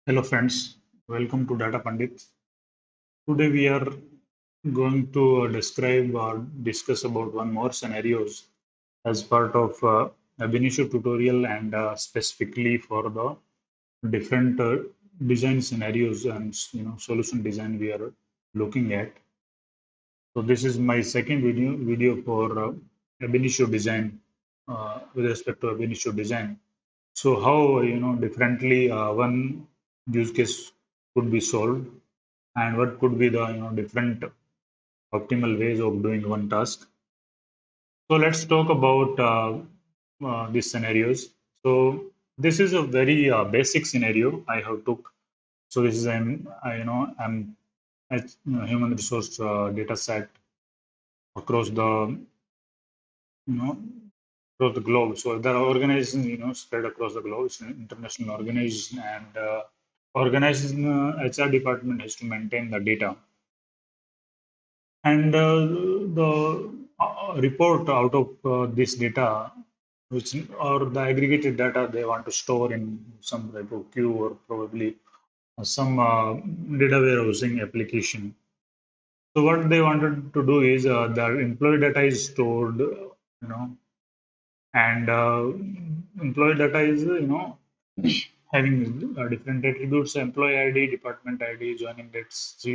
Hello friends, welcome to Data Pandit. Today we are going to describe or discuss about one more scenarios as part of Abinitio tutorial and specifically for the different design scenarios and solution design we are looking at. So this is my second video for Abinitio design with respect to Abinitio design. So how differently one use case could be solved and what could be the different optimal ways of doing one task. So let's talk about these scenarios. So this is a very basic scenario I have took. So this is I'm at human resource data set across the you know across the globe. So there are organizations spread across the globe. It's an international organization and organization HR department has to maintain the data. And the report out of this data, which or the aggregated data they want to store in some type of queue or probably some data warehousing application. So what they wanted to do is their employee data is stored, and employee data is having different attributes: employee ID, department ID, joining dates,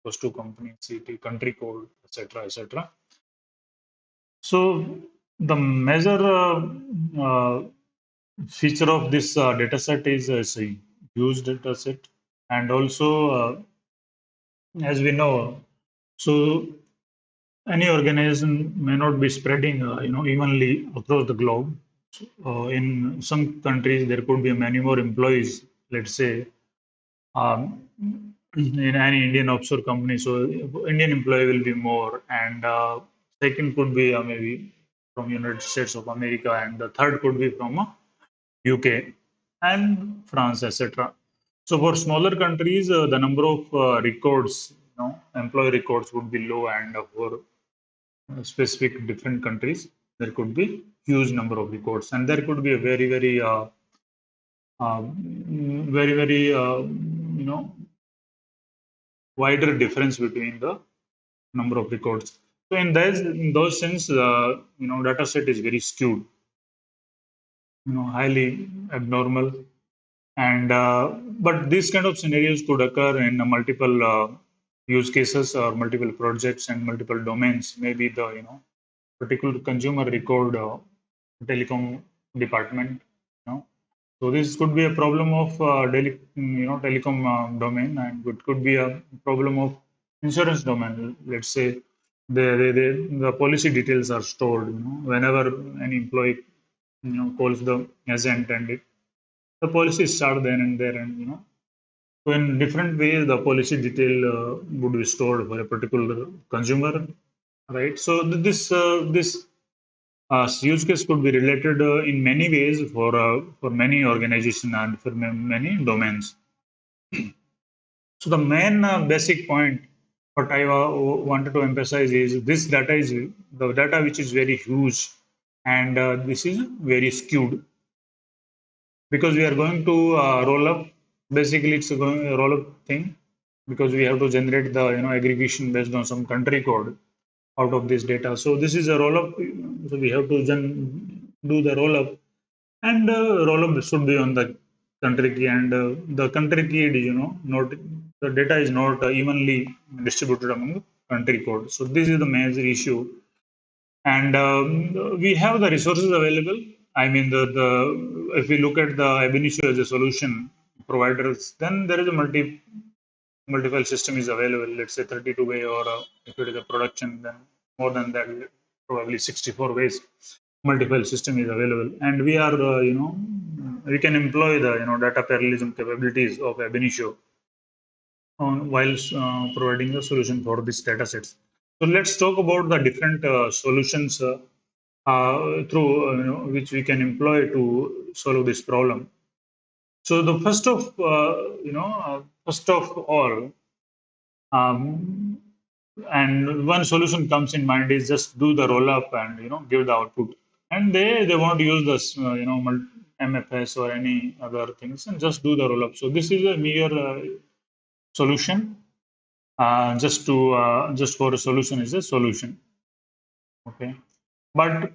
those two companies, city, country code, etc., etc. So the major feature of this data set is it's a huge data set, and also as we know, so any organization may not be spreading evenly across the globe. In some countries, there could be many more employees. Let's say um, in any Indian offshore company, so Indian employee will be more, and second could be maybe from United States of America, and the third could be from UK and France, etc. So for smaller countries, the number of records, employee records would be low, and for specific different countries, there could be huge number of records, and there could be a very wider difference between the number of records. So in those sense, data set is very skewed, highly abnormal, and but these kind of scenarios could occur in multiple use cases or multiple projects and multiple domains. Maybe the particular consumer record telecom department, you know. So this could be a problem of telecom domain, and it could be a problem of insurance domain. Let's say the policy details are stored. Whenever an employee calls the agent, and the policies start then and there, and so in different ways the policy detail would be stored for a particular consumer, right? So this use case could be related in many ways for many organizations and for many domains. So the main basic point what I wanted to emphasize is this data is the data which is very huge, and this is very skewed because we are going to roll up. Basically, it's a roll up thing because we have to generate the aggregation based on some country code out of this data. So this is a roll up. So we have to do the roll up, and roll up should be on the country key, and the country key is not the data is not evenly distributed among country code. So this is the major issue, and we have the resources available. I mean, the if we look at the Abinitio as a solution providers, then there is a multiple system is available. Let's say 32 way, or if it is a production, then more than that, probably 64 ways. Multiple system is available, and we are we can employ the data parallelism capabilities of Abinitio on while providing the solution for these data sets. So let's talk about the different solutions through which we can employ to solve this problem. So the first of all, um, and one solution comes in mind is just do the roll up and give the output. And they won't use this MFS or any other things and just do the rollup. So this is a mere solution. Just for a solution is a solution. Okay, but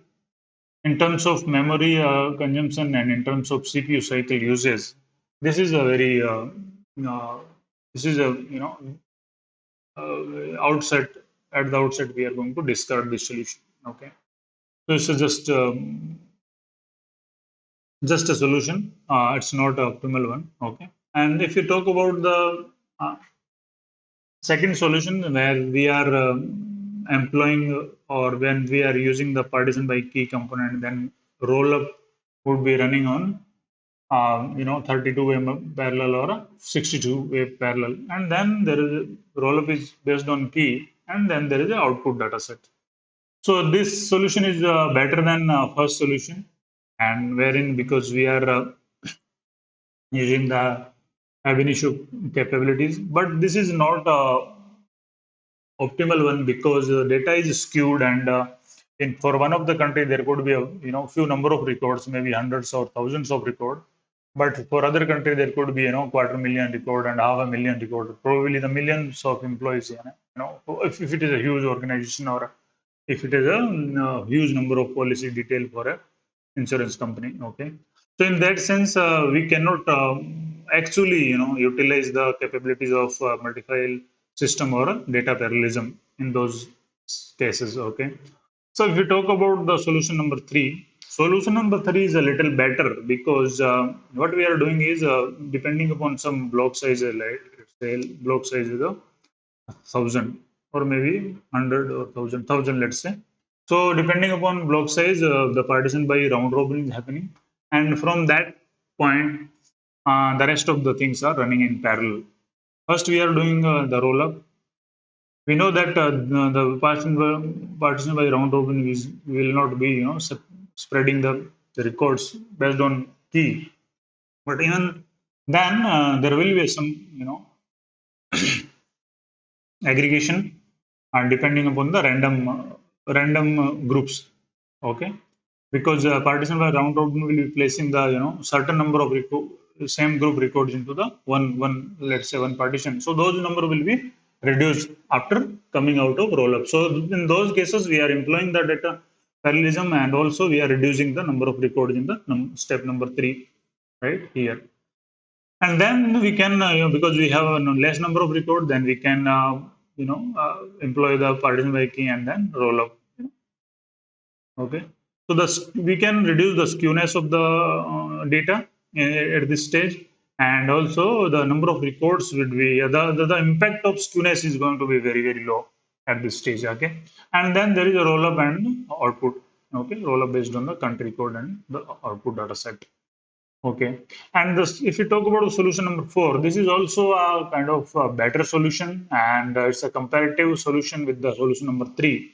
in terms of memory consumption and in terms of CPU cycle uses, this is a very uh, this is a outset at the outset we are going to discard this solution. Okay, so this is just a solution. It's not an optimal one. Okay, and if you talk about the second solution where we are employing or when we are using the partition by key component, then rollup would be running on 32-way parallel or a 62-way parallel, and then there is a rollup is based on key, and then there is an output data set. So this solution is better than first solution, and wherein because we are using the Abinitio capabilities, but this is not optimal one because data is skewed and for one of the country there could be a few number of records, maybe hundreds or thousands of record, but for other country there could be 250,000 record and 500,000 record, probably the millions of employees, if it is a huge organization or if it is a huge number of policy detail for a insurance company. Okay, so in that sense we cannot actually utilize the capabilities of multi-file system or data parallelism in those cases. Okay, so if we talk about the solution number three is a little better because what we are doing is depending upon some block size, like let's say block size is a 1,000 or maybe 100 or 1,000, let's say. So depending upon block size, the partition by round robin is happening, and from that point, the rest of the things are running in parallel. First, we are doing the roll up. We know that the partition by round robin is will not be spreading the records based on key, but even then there will be some aggregation and depending upon the random groups. Okay, because partition by round robin will be placing the certain number of same group records into the one, let's say one partition, so those number will be reduced after coming out of roll up. So in those cases we are employing the data parallelism and also we are reducing the number of records in the step number 3 right here. And then we can because we have a less number of record, then we can employ the partition by key and then roll up. Okay, so we can reduce the skewness of the data at this stage, and also the number of records would be the impact of skewness is going to be very low at this stage. Okay, and then there is a roll up and output. Okay, roll up based on the country code and the output data set. Okay, and if you talk about the solution number 4, this is also a kind of a better solution, and it's a comparative solution with the solution number 3.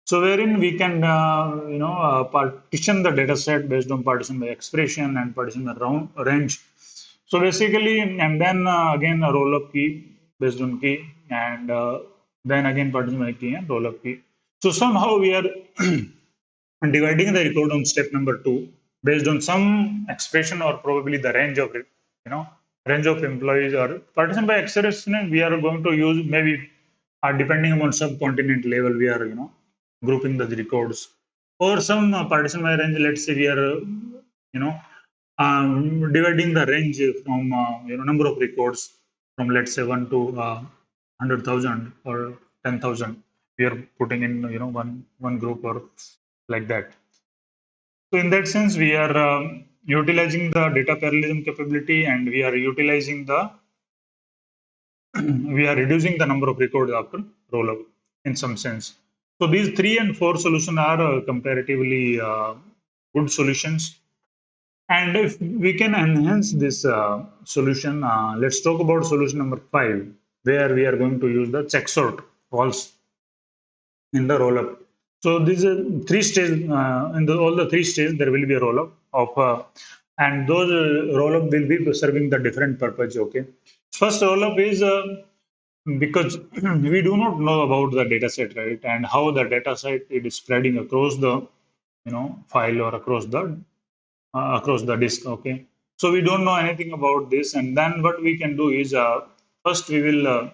So wherein we can partition the data set based on partition by expression and partition by range. So basically, and then again a roll up key based on key, and then again partition by key and roll up key. So somehow we are dividing the record on step number 2 based on some expression or probably the range of range of employees, or partition by expression we are going to use maybe depending upon subcontinent level we are grouping the records, or some partition by range, let's say we are dividing the range from number of records from let's say 1 to 100,000 or 10,000, we are putting in one group or like that. So in that sense, we are utilizing the data parallelism capability, and we are utilizing the we are reducing the number of records after rollup in some sense. So these 3 and 4 solutions are comparatively good solutions. And if we can enhance this solution, let's talk about solution number 5, where we are going to use the check sort false in the rollup. So these are 3 stages. In all the 3 stages, there will be a rollup of, and those rollup will be serving the different purpose. Okay. First rollup is because we do not know about the data set, right, and how the data set it is spreading across the file or across the across the disk. Okay, so we don't know anything about this, and then what we can do is first we will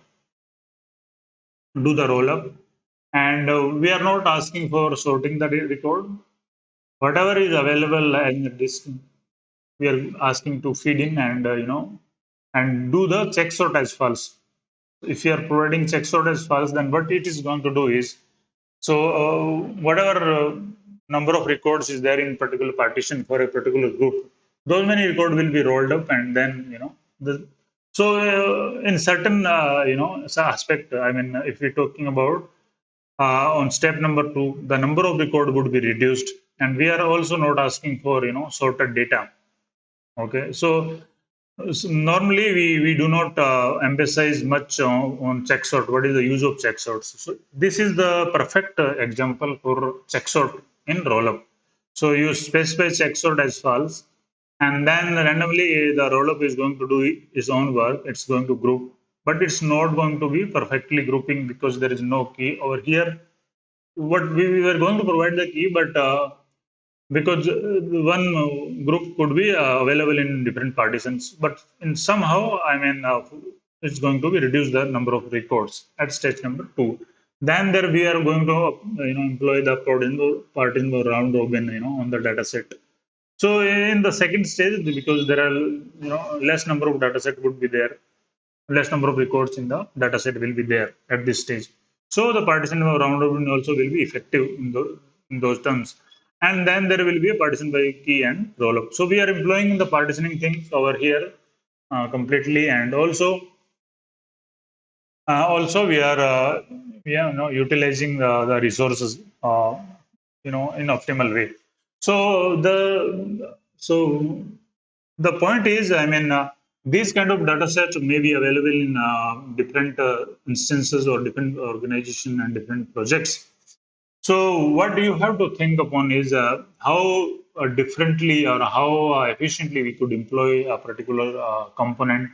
do the roll up, and we are not asking for sorting the record. Whatever is available in the disk, we are asking to feed in and and do the check sort as false. If you are providing check sort as false, then what it is going to do is so whatever number of records is there in particular partition for a particular group, those many record will be rolled up, and then so in certain aspect, I mean, if we're talking about on step number two, the number of record would be reduced, and we are also not asking for sorted data. Okay, so normally we do not emphasize much on check sort. What is the use of check sorts? So this is the perfect example for check sort in rollup. So you specify check sort as false, and then randomly the rollup is going to do its own work. It's going to group, but it's not going to be perfectly grouping because there is no key over here. What we were going to provide the key, but because one group could be available in different partitions, but in somehow, I mean, it's going to be reduce the number of records at stage number two. Then there we are going to employ the partition round robin on the data set. So in the second stage, because there are less number of data set would be there, less number of records in the data set will be there at this stage. So the partition round robin also will be effective in those terms. And then there will be a partition by key and rollup. So we are employing the partitioning things over here completely, and also we are utilizing the resources in optimal way. So the point is, I mean, these kind of data sets may be available in different instances or different organization and different projects. So what you have to think upon is how differently or how efficiently we could employ a particular component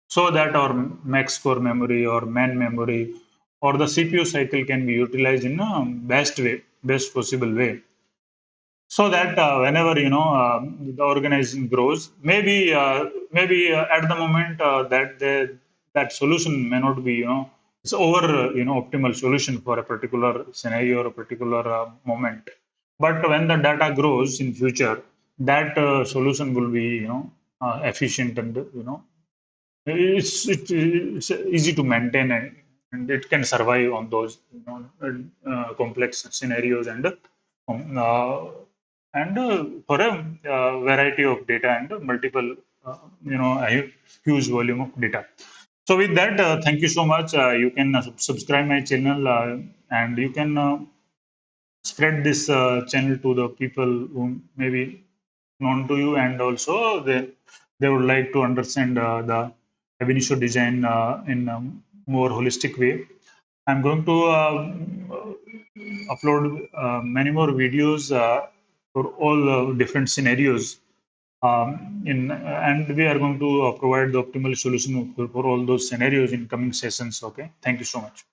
so that our max core memory or main memory or the CPU cycle can be utilized in a best possible way, so that whenever the organization grows, maybe at the moment that solution may not be it's over optimal solution for a particular scenario or a particular moment. But when the data grows in future, that solution will be efficient, and it's easy to maintain, and it can survive on those complex scenarios, and for a variety of data and multiple a huge volume of data. So with that, thank you so much. You can subscribe my channel, and you can spread this channel to the people who may be known to you, and also they would like to understand the Abinitio design in a more holistic way. I'm going to upload many more videos for all different scenarios. And we are going to provide the optimal solution for all those scenarios in coming sessions. Okay, thank you so much.